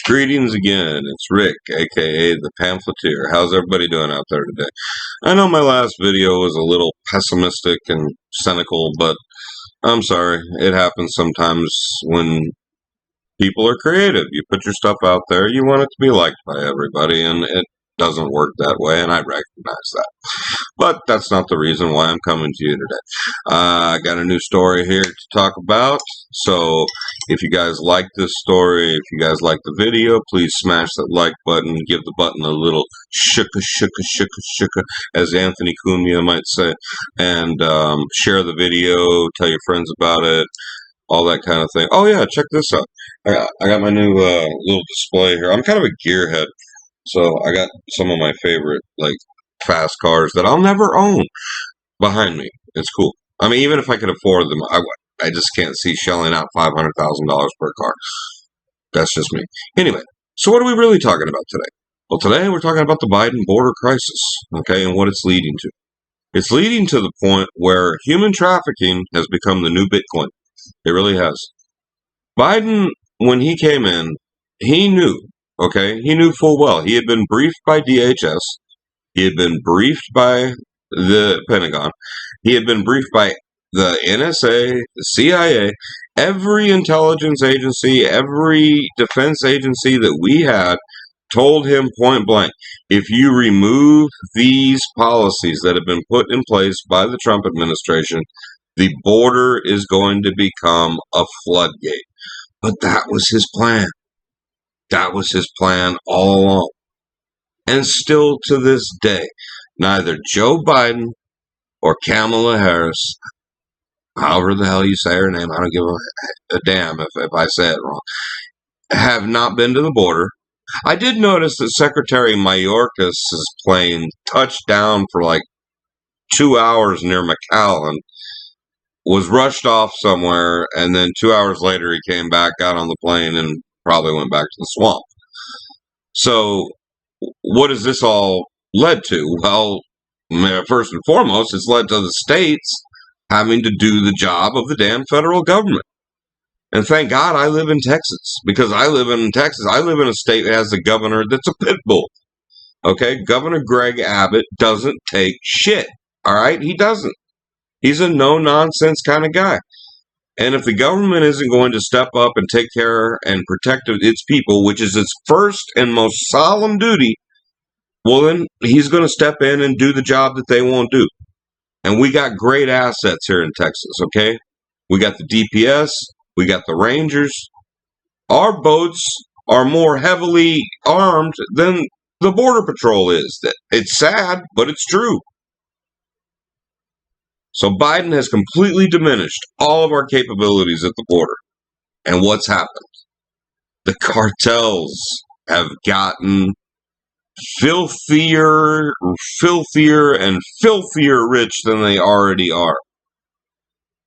Greetings again, it's Rick, aka the Pamphleteer. How's everybody doing out there today? I know my last video was a little pessimistic and cynical, but I'm sorry, it happens sometimes when people are creative. You put your stuff out there, you want it to be liked by everybody, and it doesn't work that way, and I recognize that. But that's not the reason why I'm coming to you today. I got a new story here to talk about. So if you guys like this story, if you guys like the video, please smash that like button. Give the button a little shooka, shooka, shooka, shooka, as Anthony Cumia might say. And share the video, tell your friends about it, all that kind of thing. Oh yeah, check this out. I got my new little display here. I'm kind of a gearhead. So I got some of my favorite, fast cars that I'll never own behind me. It's cool. I mean, even if I could afford them, I just can't see shelling out $500,000 per car. That's just me. Anyway, so what are we really talking about today? Well, today we're talking about the Biden border crisis, okay, and what it's leading to. It's leading to the point where human trafficking has become the new Bitcoin. It really has. Biden, when he came in, he knew. Okay, he knew full well. He had been briefed by DHS. He had been briefed by the Pentagon. He had been briefed by the NSA, the CIA, every intelligence agency, every defense agency that we had told him point blank, if you remove these policies that have been put in place by the Trump administration, the border is going to become a floodgate. But that was his plan. That was his plan all along. And still to this day, neither Joe Biden or Kamala Harris, however the hell you say her name, I don't give a damn if I say it wrong, have not been to the border. I did notice that Secretary Mayorkas' plane touched down for like 2 hours near McAllen, was rushed off somewhere, and then 2 hours later he came back, got on the plane, and probably went back to the swamp. So what has this all led to? Well, first and foremost, it's led to the states having to do the job of the damn federal government. And thank God I live in Texas, because I live in a state that has a governor that's a pit bull. Okay, Governor Greg Abbott doesn't take shit. All right, he doesn't. He's a no-nonsense kind of guy. And if the government isn't going to step up and take care and protect its people, which is its first and most solemn duty, well, then he's going to step in and do the job that they won't do. And we got great assets here in Texas, okay? We got the DPS. We got the Rangers. Our boats are more heavily armed than the Border Patrol is. It's sad, but it's true. So Biden has completely diminished all of our capabilities at the border. And what's happened? The cartels have gotten filthier and filthier rich than they already are.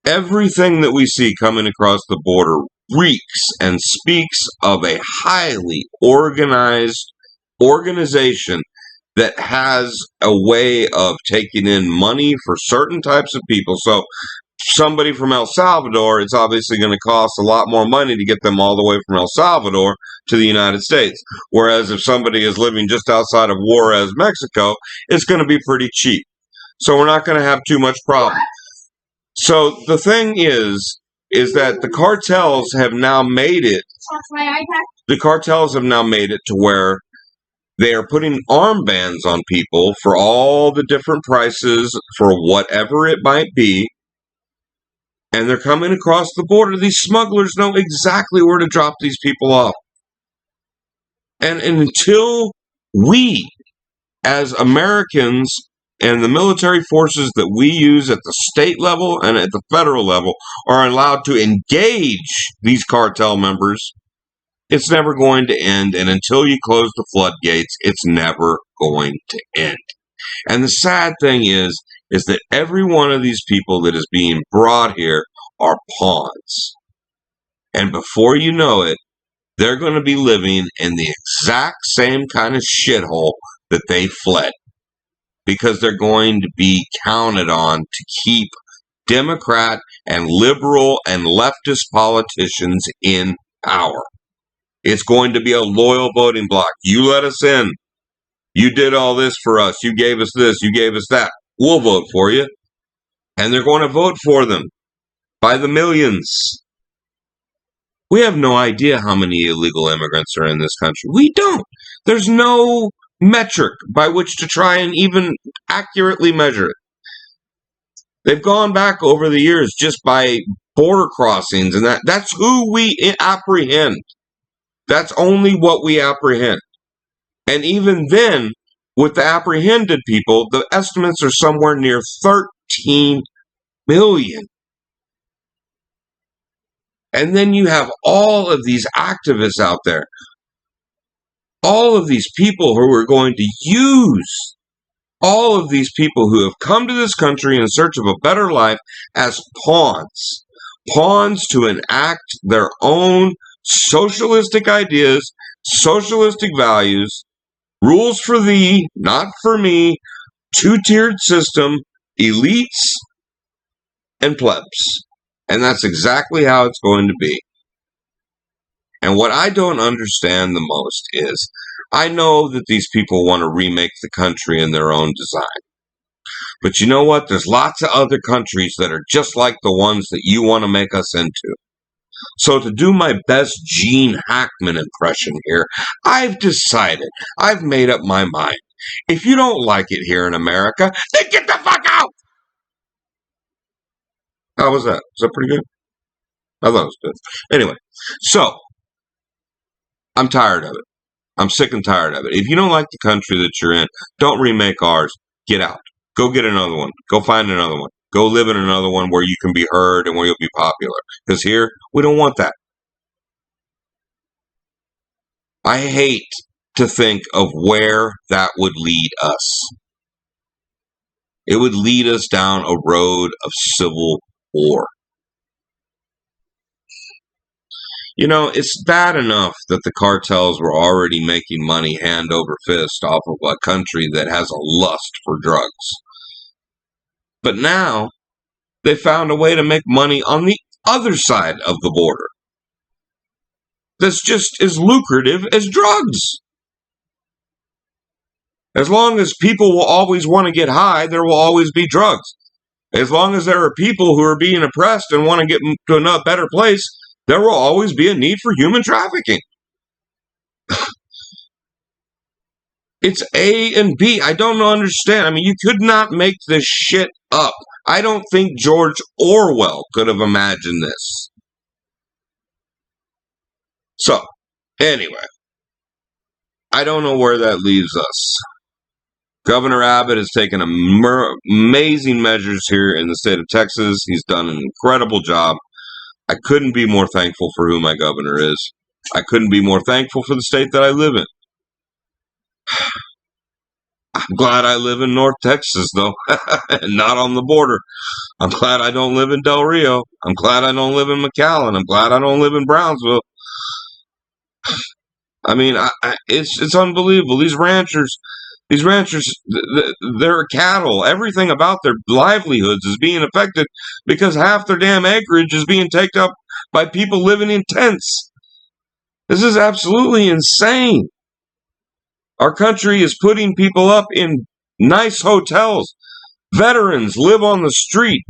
Everything that we see coming across the border reeks and speaks of a highly organized organization that has a way of taking in money for certain types of people. So somebody from El Salvador, it's obviously going to cost a lot more money to get them all the way from El Salvador to the United States. Whereas if somebody is living just outside of Juarez, Mexico, it's going to be pretty cheap. So we're not going to have too much problem. So the thing is that the cartels have now made it. The cartels have now made it to where they are putting armbands on people for all the different prices for whatever it might be. And they're coming across the border. These smugglers know exactly where to drop these people off. And until we, as Americans, and the military forces that we use at the state level and at the federal level are allowed to engage these cartel members, it's never going to end. And until you close the floodgates, it's never going to end. And the sad thing is that every one of these people that is being brought here are pawns. And before you know it, they're going to be living in the exact same kind of shithole that they fled. Because they're going to be counted on to keep Democrat and liberal and leftist politicians in power. It's going to be a loyal voting bloc. You let us in. You did all this for us. You gave us this. You gave us that. We'll vote for you. And they're going to vote for them by the millions. We have no idea how many illegal immigrants are in this country. We don't. There's no metric by which to try and even accurately measure it. They've gone back over the years just by border crossings, and that's who we apprehend. That's only what we apprehend. And even then, with the apprehended people, the estimates are somewhere near 13 million. And then you have all of these activists out there, all of these people who are going to use all of these people who have come to this country in search of a better life as pawns to enact their own socialistic ideas, socialistic values, rules for thee, not for me, two-tiered system, elites and plebs. And that's exactly how it's going to be. And what I don't understand the most is, I know that these people want to remake the country in their own design. But you know what? There's lots of other countries that are just like the ones that you want to make us into. So to do my best Gene Hackman impression here, I've decided, I've made up my mind. If you don't like it here in America, then get the fuck out! How was that? Was that pretty good? I thought it was good. Anyway, so, I'm tired of it. I'm sick and tired of it. If you don't like the country that you're in, don't remake ours. Get out. Go get another one. Go find another one. Go live in another one where you can be heard and where you'll be popular. Because here, we don't want that. I hate to think of where that would lead us. It would lead us down a road of civil war. You know, it's bad enough that the cartels were already making money hand over fist off of a country that has a lust for drugs. But now, they found a way to make money on the other side of the border that's just as lucrative as drugs. As long as people will always want to get high, there will always be drugs. As long as there are people who are being oppressed and want to get to a better place, there will always be a need for human trafficking. It's A and B. I don't understand. I mean, you could not make this shit up. I don't think George Orwell could have imagined this. So, anyway, I don't know where that leaves us. Governor Abbott has taken amazing measures here in the state of Texas. He's done an incredible job. I couldn't be more thankful for who my governor is. I couldn't be more thankful for the state that I live in. I'm glad I live in North Texas, though, and not on the border. I'm glad I don't live in Del Rio. I'm glad I don't live in McAllen. I'm glad I don't live in Brownsville. I mean, it's unbelievable. These ranchers, they're cattle. Everything about their livelihoods is being affected because half their damn acreage is being taken up by people living in tents. This is absolutely insane. Our country is putting people up in nice hotels. Veterans live on the street.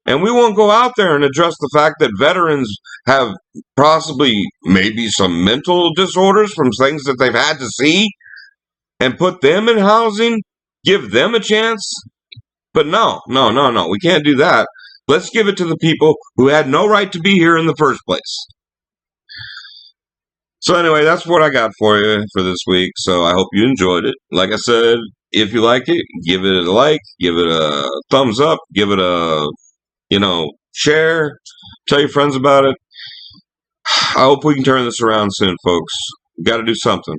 And we won't go out there and address the fact that veterans have possibly maybe some mental disorders from things that they've had to see and put them in housing, give them a chance. But no, we can't do that. Let's give it to the people who had no right to be here in the first place. So anyway, that's what I got for you for this week. So I hope you enjoyed it. Like I said, if you like it, give it a like, give it a thumbs up, give it a, share, tell your friends about it. I hope we can turn this around soon, folks. We've got to do something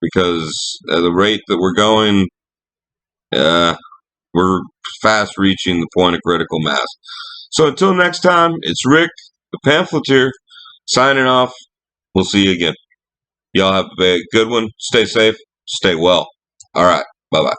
because at the rate that we're going, we're fast reaching the point of critical mass. So until next time, it's Rick, the pamphleteer, signing off. We'll see you again. Y'all have a good one. Stay safe. Stay well. All right. Bye-bye.